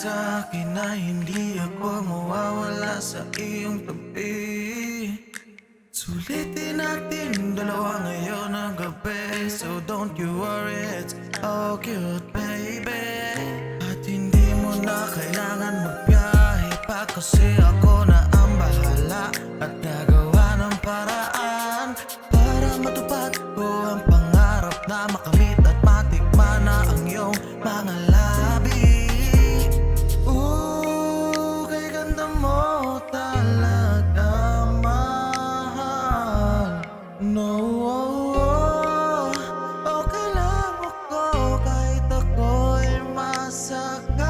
sa'kin na hindi ako mawawala sa iyong tabi. Sulitin natin dalawa ngayon ng gabi, so don't you worry, it's all cute baby. At hindi mo na kailangan magbiyahe pa, kasi ako na ang bahala at gagawa ng paraan para matupad ko ang pangarap na makamit at matikman na ang iyong mga labi. Kay ganda mo talaga, mahal. No, okay lang ako kahit ako'y masakal.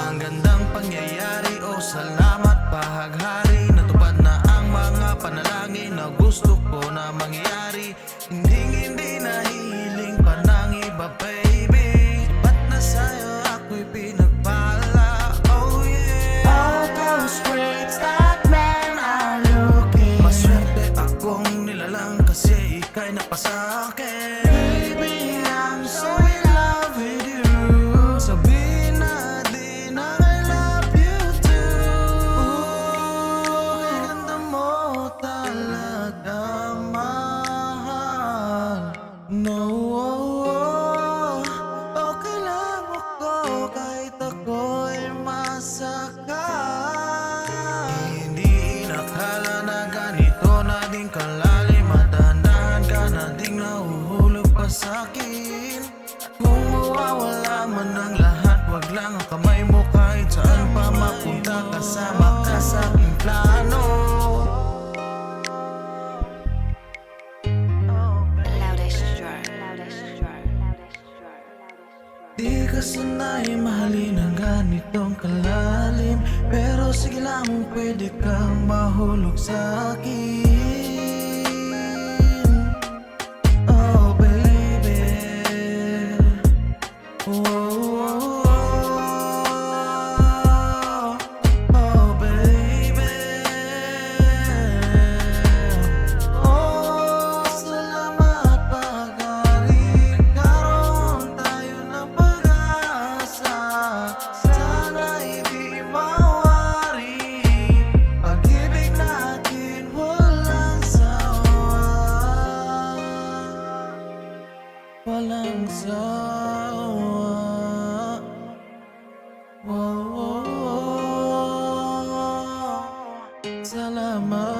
Ang gandang pangyayari, oh salamat bahaghari. Natupad na ang mga panalangin na gusto ko na mangyari. Hindi nahihiling pa ng iba baby. Ba't na sa'yo ako'y pinagpala, oh yeah. All those traits that men are looking. Maswerte akong nilalang kasi ika'y napasa'kin. Baby, I'm so in love with you. Sabihin na din na I love you too. Kay ganda mo talaga, mahal. No, okay lang ako kahit ako'y masakal. Hindi inakala na ganito na din kalalim, at dahan-dahan ka na ding nahuhulog pa sa'kin. Kung mawawala man ang lahat, wag lang ang kamay mo kahit saan pa mapunta. Kasama ka sa aking plano. Di ka sanay mahalin ang ganitong kalalim, pero sige lang pwede kang mahulog sa'kin. Oh baby, oh baby. Oh, salamat bahaghari. Nagkaroon tayo ng pag-asa. Sana'y di mawari. Pag-ibig natin walang sawa. Walang sawa. Salamat.